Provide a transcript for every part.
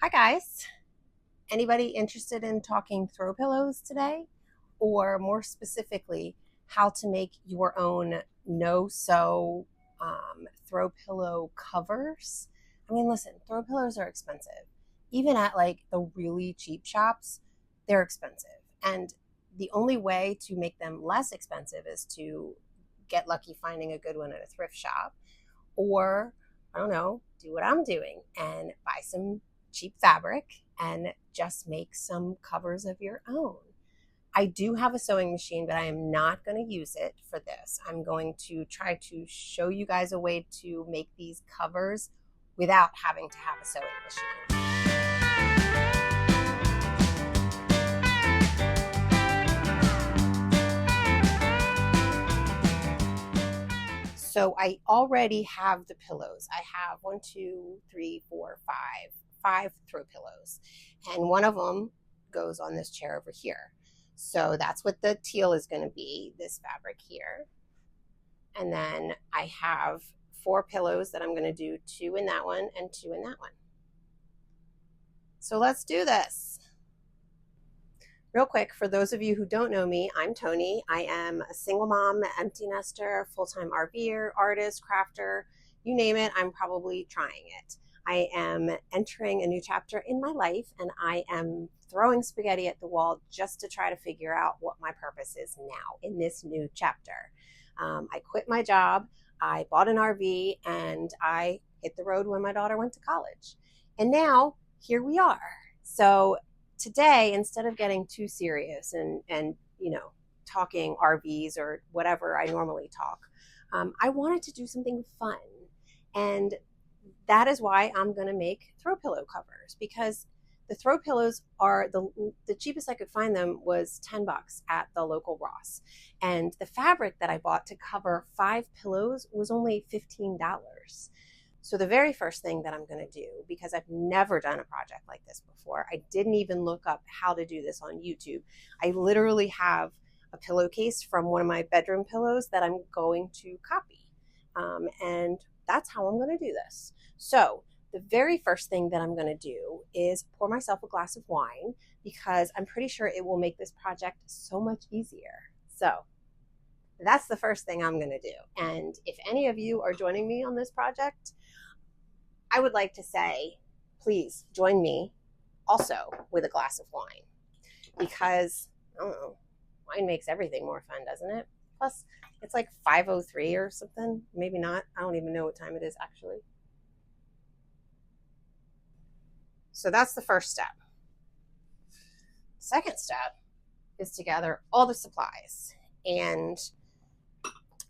Hi guys. Anybody interested in talking throw pillows today? Or more specifically, how to make your own no-sew throw pillow covers? I mean, listen, throw pillows are expensive. Even at like the really cheap shops, they're expensive. And the only way to make them less expensive is to get lucky finding a good one at a thrift shop, or I don't know, do what I'm doing and buy some cheap fabric and just make some covers of your own. I do have a sewing machine, but I am not going to use it for this. I'm going to try to show you guys a way to make these covers without having to have a sewing machine. So I already have the pillows. I have one, two, three, four, five throw pillows. And one of them goes on this chair over here. So that's what the teal is going to be, this fabric here. And then I have 4 pillows that I'm going to do 2 in that one and 2 in that one. So let's do this. Real quick, for those of you who don't know me, I'm Tony. I am a single mom, empty nester, full-time RVer, artist, crafter, you name it, I'm probably trying it. I am entering a new chapter in my life, and I am throwing spaghetti at the wall just to try to figure out what my purpose is now in this new chapter. I quit my job, I bought an RV, and I hit the road when my daughter went to college. And now, here we are. So today, instead of getting too serious and you know, talking RVs or whatever I normally talk, I wanted to do something fun. And that is why I'm going to make throw pillow covers, because the throw pillows are the cheapest I could find them was $10 at the local Ross. And the fabric that I bought to cover 5 pillows was only $15. So the very first thing that I'm going to do, because I've never done a project like this before, I didn't even look up how to do this on YouTube. I literally have a pillowcase from one of my bedroom pillows that I'm going to copy. And that's how I'm going to do this. So the very first thing that I'm going to do is pour myself a glass of wine, because I'm pretty sure it will make this project so much easier. So that's the first thing I'm going to do. And if any of you are joining me on this project, I would like to say, please join me also with a glass of wine, because, I don't know, wine makes everything more fun, doesn't it? Plus, it's like 5:03 or something. Maybe not. I don't even know what time it is, actually. So that's the first step. Second step is to gather all the supplies. And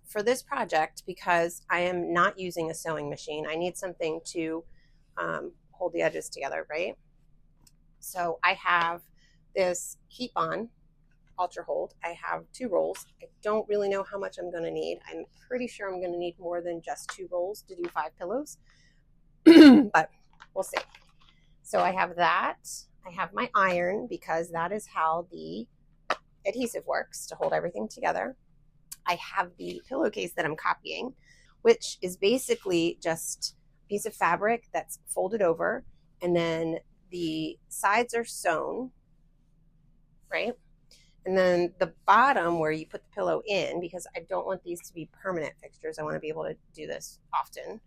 for this project, because I am not using a sewing machine, I need something to hold the edges together, right? So I have this Keep On Ultra Hold. I have 2 rolls. I don't really know how much I'm going to need. I'm pretty sure I'm going to need more than just 2 rolls to do 5 pillows, but we'll see. So I have that. I have my iron, because that is how the adhesive works to hold everything together. I have the pillowcase that I'm copying, which is basically just a piece of fabric that's folded over, and then the sides are sewn, right? And then the bottom, where you put the pillow in, because I don't want these to be permanent fixtures, I want to be able to do this often,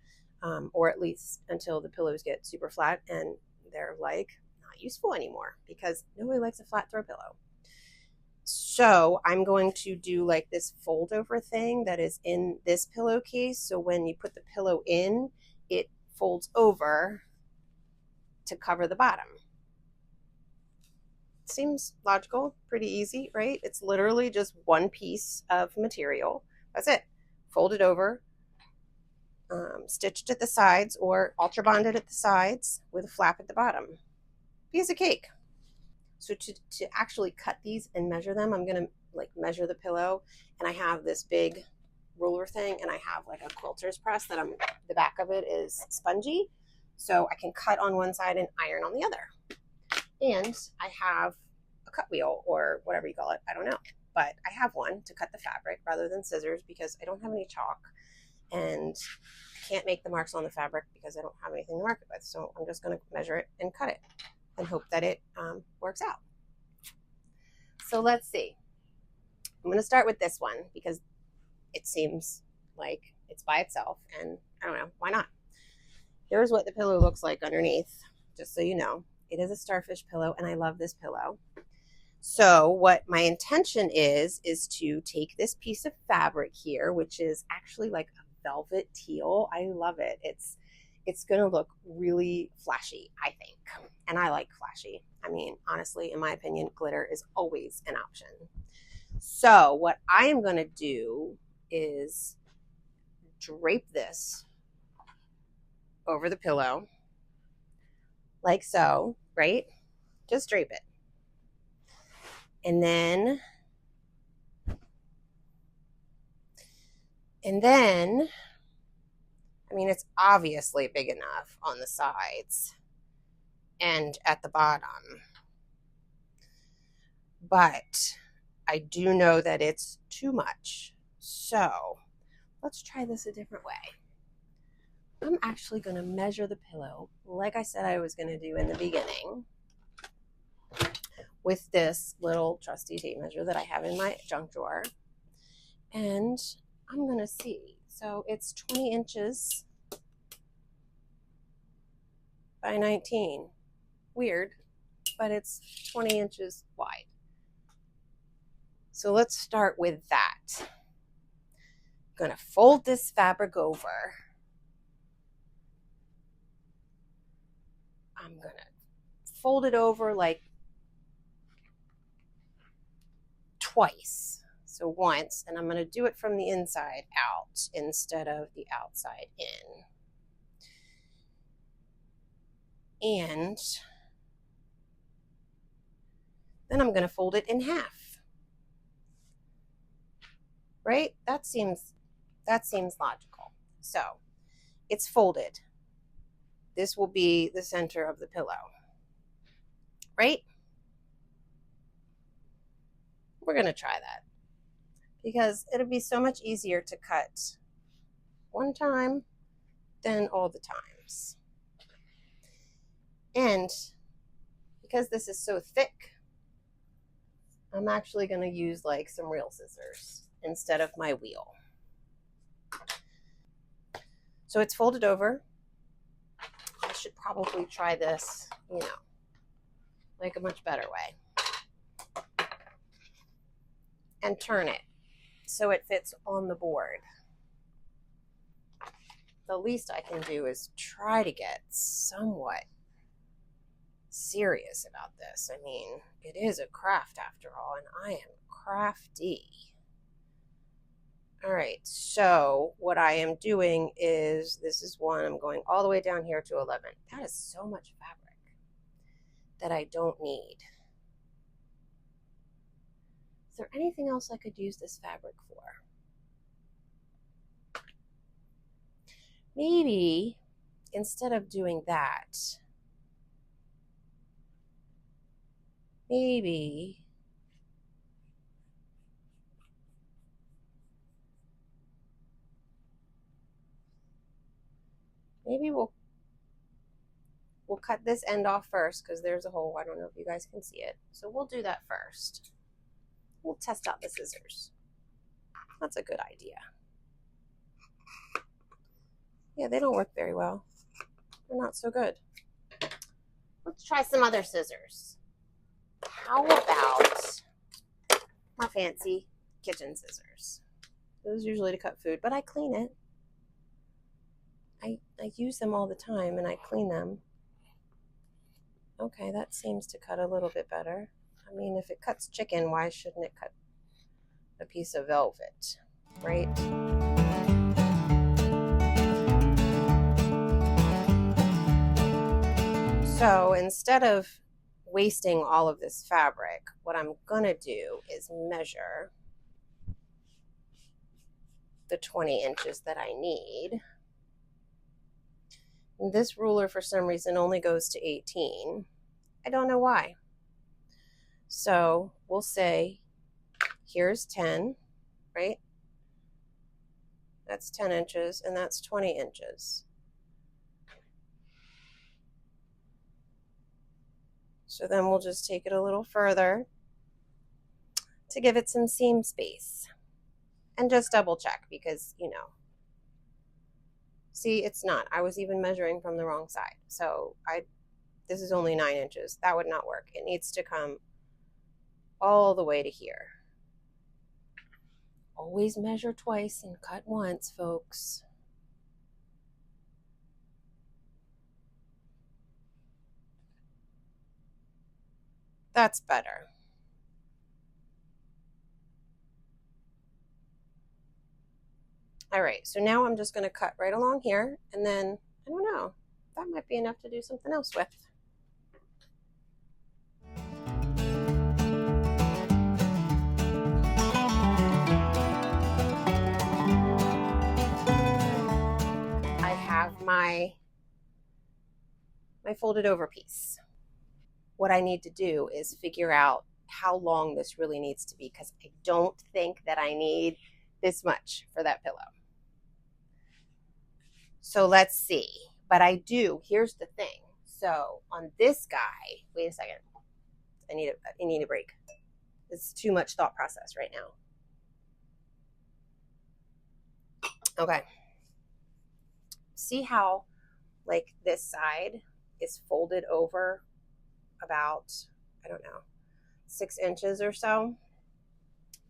or at least until the pillows get super flat and they're like not useful anymore, because nobody likes a flat throw pillow. So I'm going to do like this fold over thing that is in this pillowcase. So when you put the pillow in, it folds over to cover the bottom. Seems logical, pretty easy, right? It's literally just one piece of material. That's it. Folded over, stitched at the sides, or ultra bonded at the sides with a flap at the bottom. Piece of cake. So to actually cut these and measure them, I'm going to like measure the pillow, and I have this big ruler thing, and I have like a quilter's press that the back of it is spongy, so I can cut on one side and iron on the other. And I have a cut wheel, or whatever you call it, I don't know, but I have one to cut the fabric rather than scissors, because I don't have any chalk, and I can't make the marks on the fabric because I don't have anything to mark it with. So I'm just going to measure it and cut it and hope that it works out. So let's see. I'm going to start with this one because it seems like it's by itself, and I don't know, why not? Here's what the pillow looks like underneath, just so you know. It is a starfish pillow, and I love this pillow. So what my intention is to take this piece of fabric here, which is actually like a velvet teal. I love it. It's going to look really flashy, I think. And I like flashy. I mean, honestly, in my opinion, glitter is always an option. So what I am going to do is drape this over the pillow like so, right? Just drape it. And then I mean, it's obviously big enough on the sides and at the bottom, but I do know that it's too much. So let's try this a different way. I'm actually going to measure the pillow like I said I was going to do in the beginning with this little trusty tape measure that I have in my junk drawer. And I'm going to see. So it's 20 inches by 19. Weird, but it's 20 inches wide. So let's start with that. I'm going to fold this fabric over. I'm going to fold it over like twice. So once, and I'm going to do it from the inside out instead of the outside in. And then I'm going to fold it in half. Right? That seems logical. So it's folded. This will be the center of the pillow. Right? We're going to try that because it'll be so much easier to cut one time than all the times. And because this is so thick, I'm actually going to use like some real scissors instead of my wheel. So it's folded over. I should probably try this, you know, like a much better way. And turn it so it fits on the board. The least I can do is try to get somewhat serious about this. I mean, it is a craft after all, and I am crafty. All right, so what I am doing is, this is one, I'm going all the way down here to 11. That is so much fabric that I don't need. Is there anything else I could use this fabric for? Maybe instead of doing that, maybe we'll cut this end off first because there's a hole. I don't know if you guys can see it. So we'll do that first. We'll test out the scissors. That's a good idea. Yeah, they don't work very well. They're not so good. Let's try some other scissors. How about my fancy kitchen scissors? Those are usually to cut food, but I clean it. I use them all the time and I clean them. Okay, that seems to cut a little bit better. I mean, if it cuts chicken, why shouldn't it cut a piece of velvet, right? So instead of wasting all of this fabric, what I'm gonna do is measure the 20 inches that I need. And this ruler, for some reason, only goes to 18. I don't know why. So we'll say, here's 10, right? That's 10 inches, and that's 20 inches. So then we'll just take it a little further to give it some seam space. And just double check because, you know, see, it's not. I was even measuring from the wrong side. So this is only 9 inches. That would not work. It needs to come all the way to here. Always measure twice and cut once, folks. That's better. All right, so now I'm just going to cut right along here, and then, I don't know, that might be enough to do something else with. I have my folded over piece. What I need to do is figure out how long this really needs to be, because I don't think that I need this much for that pillow. So let's see. But I do. Here's the thing. So on this guy, wait a second. I need a break. It's too much thought process right now. Okay. See how like this side is folded over about, I don't know, 6 inches or so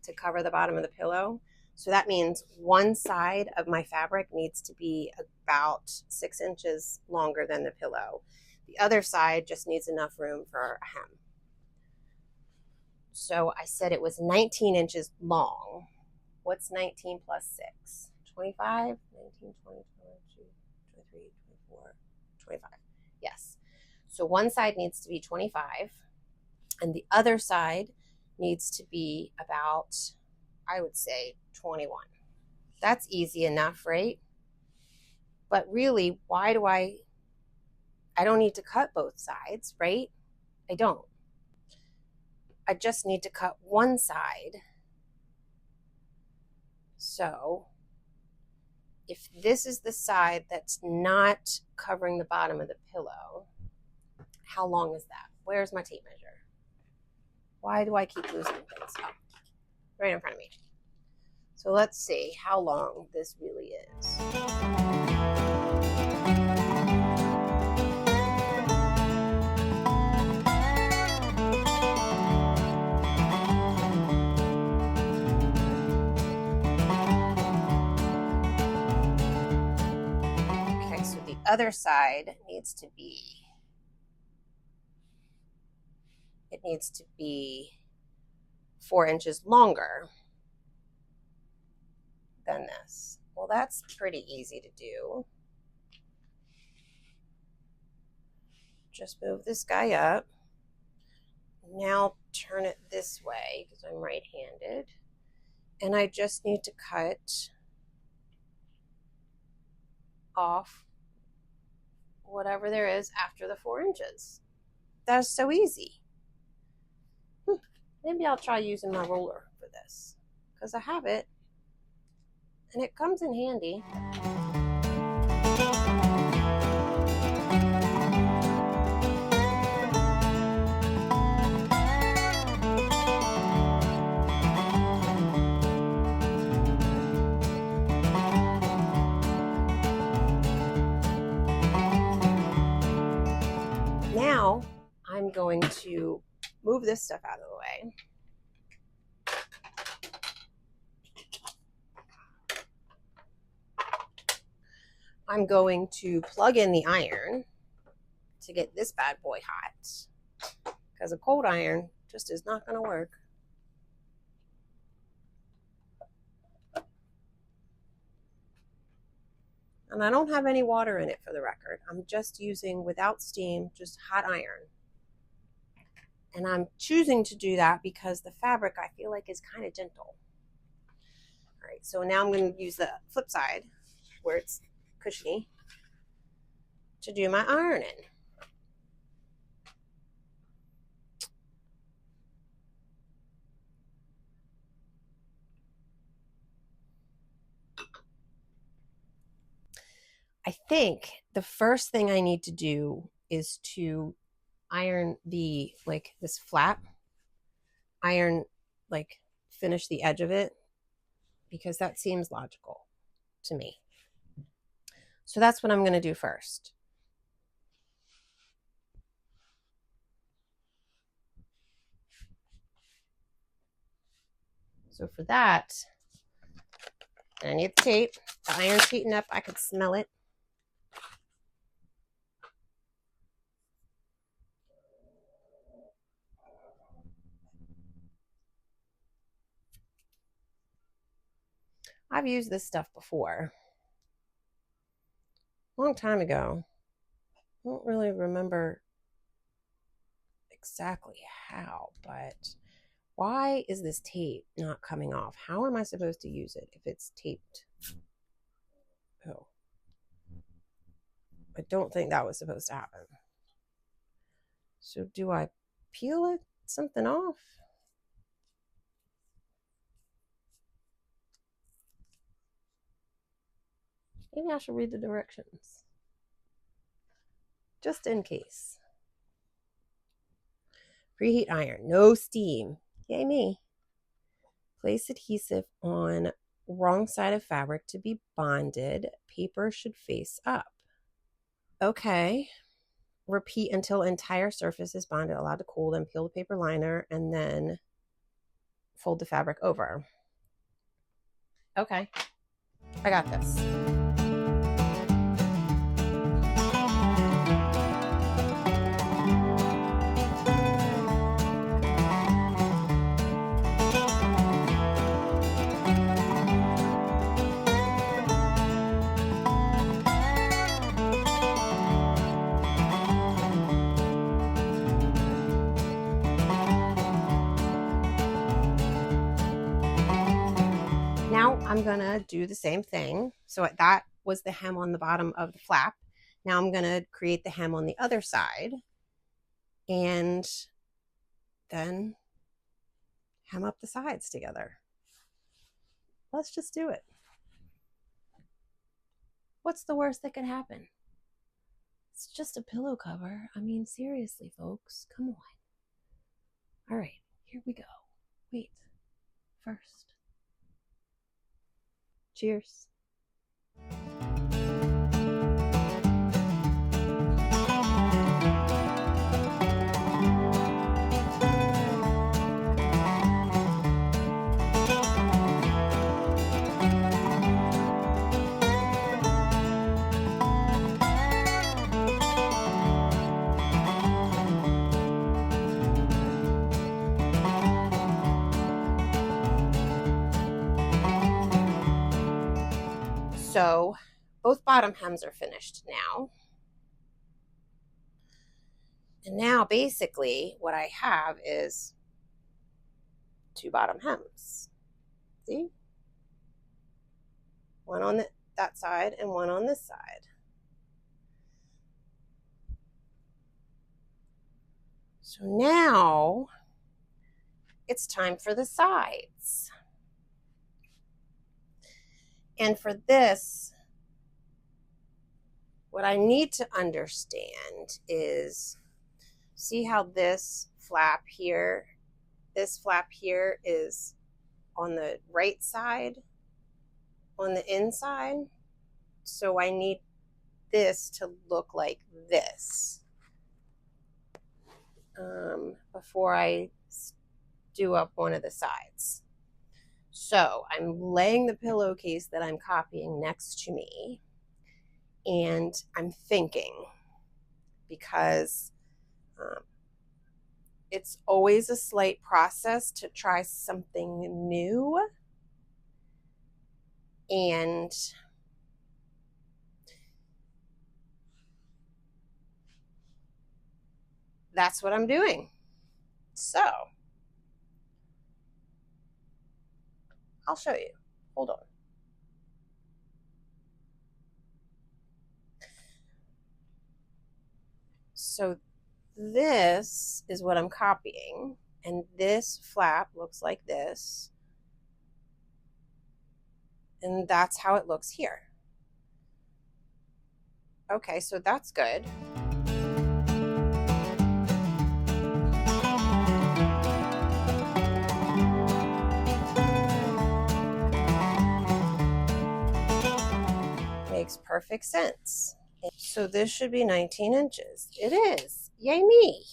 to cover the bottom of the pillow. So that means one side of my fabric needs to be about 6 inches longer than the pillow. The other side just needs enough room for a hem. So I said it was 19 inches long. What's 19 plus 6? 25? 19, 20, 22, 23, 24, 25. Yes. So one side needs to be 25, and the other side needs to be about, I would say, 21. That's easy enough, right? But really, why do I don't need to cut both sides, right? I don't. I just need to cut one side. So if this is the side that's not covering the bottom of the pillow, how long is that? Where's my tape measure? Why do I keep losing things? Oh, right in front of me. So let's see how long this really is. Okay, so the other side needs to be, it needs to be 4 inches longer than this. Well, that's pretty easy to do. Just move this guy up. Now turn it this way because I'm right-handed. And I just need to cut off whatever there is after the 4 inches. That's so easy. Maybe I'll try using my roller for this because I have it and it comes in handy. Now I'm going to move this stuff out of the way. I'm going to plug in the iron to get this bad boy hot because a cold iron just is not going to work. And I don't have any water in it for the record. I'm just using, without steam, just hot iron. And I'm choosing to do that because the fabric I feel like is kind of gentle. All right, so now I'm going to use the flip side where it's cushiony to do my ironing. I think the first thing I need to do is to iron the, like this flap, iron, like finish the edge of it, because that seems logical to me. So that's what I'm going to do first. So for that, I need the tape. The iron's heating up. I could smell it. I've used this stuff before. A long time ago. I don't really remember exactly how, but why is this tape not coming off? How am I supposed to use it if it's taped? Oh, I don't think that was supposed to happen. So do I peel it, something off? Maybe I should read the directions, just in case. Preheat iron, no steam. Yay me. Place adhesive on wrong side of fabric to be bonded. Paper should face up. Okay. Repeat until entire surface is bonded, allowed to cool, then peel the paper liner, and then fold the fabric over. Okay, I got this. Now I'm gonna do the same thing. So that was the hem on the bottom of the flap. Now I'm gonna create the hem on the other side and then hem up the sides together. Let's just do it. What's the worst that could happen? It's just a pillow cover. I mean, seriously, folks, come on. All right, here we go. Wait, first. Cheers. So both bottom hems are finished now. And now basically what I have is two bottom hems. See? One on that side and one on this side. So now it's time for the sides. And for this, what I need to understand is, see how this flap here is on the right side, on the inside. So I need this to look like this before I do up one of the sides. So I'm laying the pillowcase that I'm copying next to me, and I'm thinking, because it's always a slight process to try something new, and that's what I'm doing. So I'll show you. Hold on. So this is what I'm copying, and this flap looks like this, and that's how it looks here. Okay, so that's good. Makes perfect sense. So this should be 19 inches. It is. Yay me.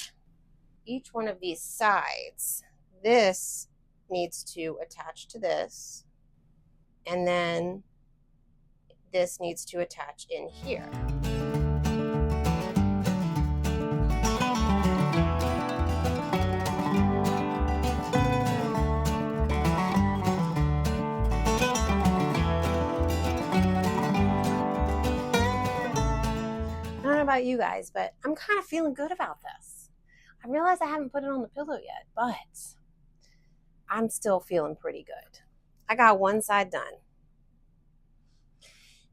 Each one of these sides, this needs to attach to this, and then this needs to attach in here. I don't know about you guys, but I'm kind of feeling good about this. I realize I haven't put it on the pillow yet, but I'm still feeling pretty good. I got one side done.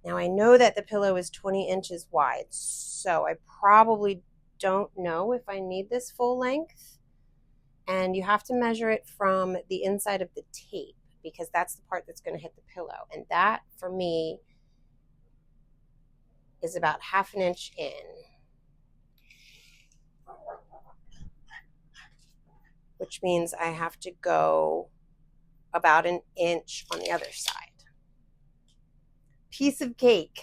Now I know that the pillow is 20 inches wide, so I probably don't know if I need this full length. And you have to measure it from the inside of the tape because that's the part that's going to hit the pillow. And that, for me, is about 1/2 inch in. Which means I have to go about 1 inch on the other side. Piece of cake.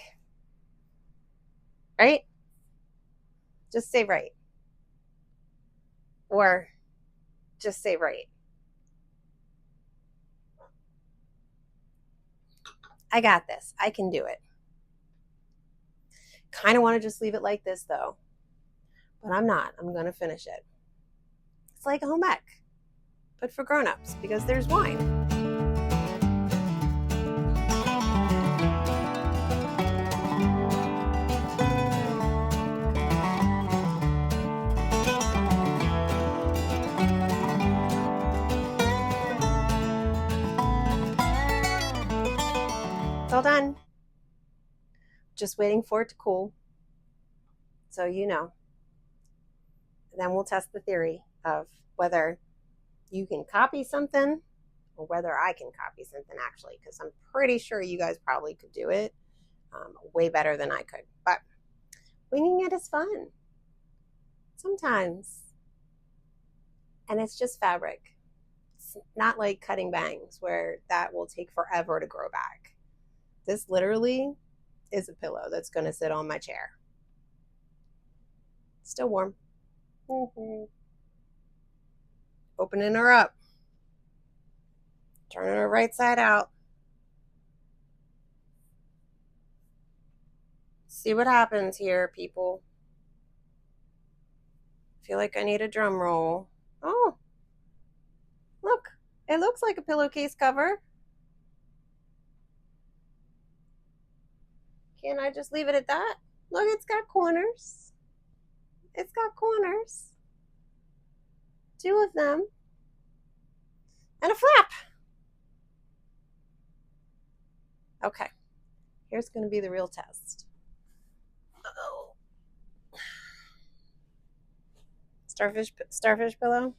Right? Just say right. Or just say right. I got this. I can do it. Kind of want to just leave it like this though. But I'm not. I'm going to finish it. It's like a home ec, but for grown-ups because there's wine. It's all done. Just waiting for it to cool. So you know. Then we'll test the theory of whether you can copy something or whether I can copy something actually, because I'm pretty sure you guys probably could do it way better than I could. But winging it is fun sometimes. And it's just fabric. It's not like cutting bangs where that will take forever to grow back. This literally is a pillow that's going to sit on my chair. Still warm. Opening her up. Turning her right side out. See what happens here, people. Feel like I need a drum roll. Oh, look. It looks like a pillowcase cover. Can't I just leave it at that? Look, it's got corners. It's got corners. 2 of them. And a flap. Okay. Here's going to be the real test. Uh-oh. Starfish pillow.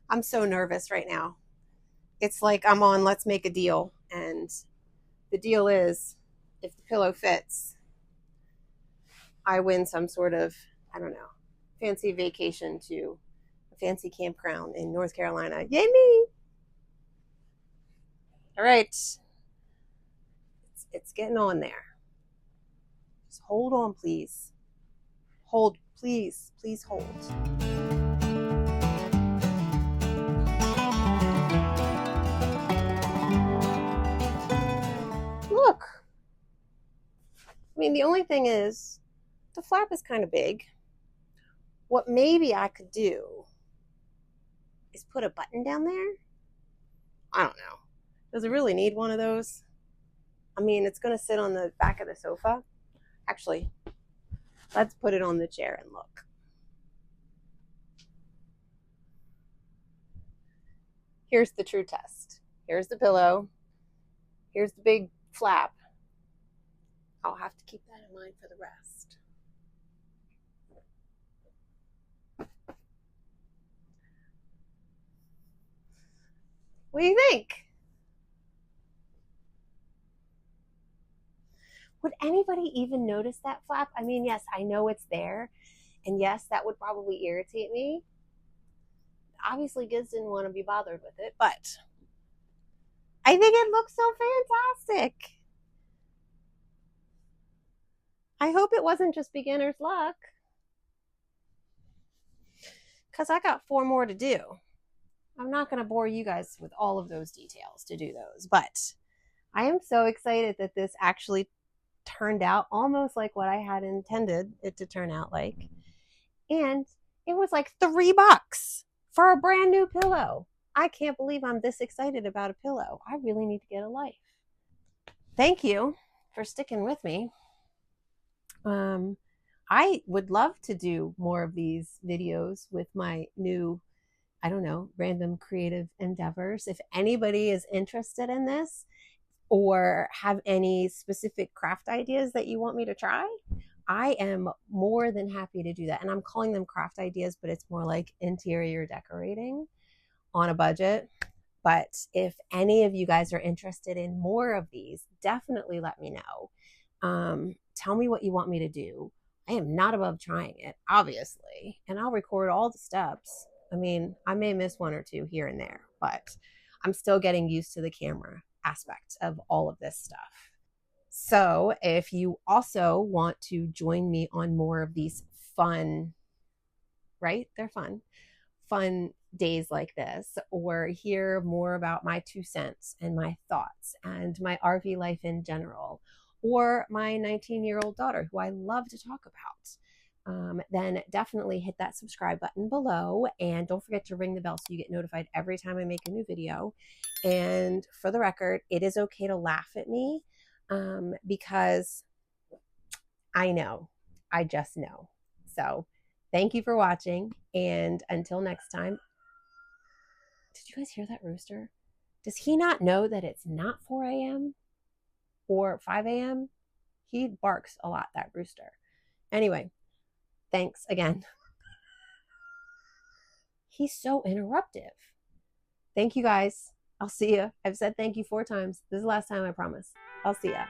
I'm so nervous right now. It's like I'm on Let's Make a Deal. And the deal is, if the pillow fits, I win some sort of, I don't know, fancy vacation to a fancy campground in North Carolina. Yay me! All right. It's getting on there. Just hold on, please. Hold, please. Please hold. Look. I mean, the only thing is, the flap is kind of big. What maybe I could do is put a button down there. I don't know. Does it really need one of those? I mean, it's going to sit on the back of the sofa. Actually, let's put it on the chair and look. Here's the true test. Here's the pillow. Here's the big flap. I'll have to keep that in mind for the rest. What do you think? Would anybody even notice that flap? I mean, yes, I know it's there. And yes, that would probably irritate me. Obviously, Giz didn't want to be bothered with it, but I think it looks so fantastic. I hope it wasn't just beginner's luck, because I got 4 more to do. I'm not going to bore you guys with all of those details to do those, but I am so excited that this actually turned out almost like what I had intended it to turn out like. And it was like $3 for a brand new pillow. I can't believe I'm this excited about a pillow. I really need to get a life. Thank you for sticking with me. I would love to do more of these videos with my new, I don't know, random creative endeavors. If anybody is interested in this or have any specific craft ideas that you want me to try, I am more than happy to do that. And I'm calling them craft ideas, but it's more like interior decorating on a budget. But if any of you guys are interested in more of these, definitely let me know. Tell me what you want me to do. I am not above trying it, obviously, and I'll record all the steps. I mean, I may miss one or two here and there, but I'm still getting used to the camera aspect of all of this stuff. So if you also want to join me on more of these fun, right? They're fun days like this, or hear more about my 2 cents and my thoughts and my RV life in general, or my 19-year-old daughter who I love to talk about, then definitely hit that subscribe button below, and don't forget to ring the bell so you get notified every time I make a new video. And for the record, it is okay to laugh at me, because I know, I just know. So thank you for watching, and until next time. Did you guys hear that rooster? Does he not know that it's not 4 a.m. or 5 a.m.? He barks a lot, that rooster. Anyway, thanks again. He's so interruptive. Thank you guys. I'll see you. I've said thank you 4 times. This is the last time, I promise. I'll see ya.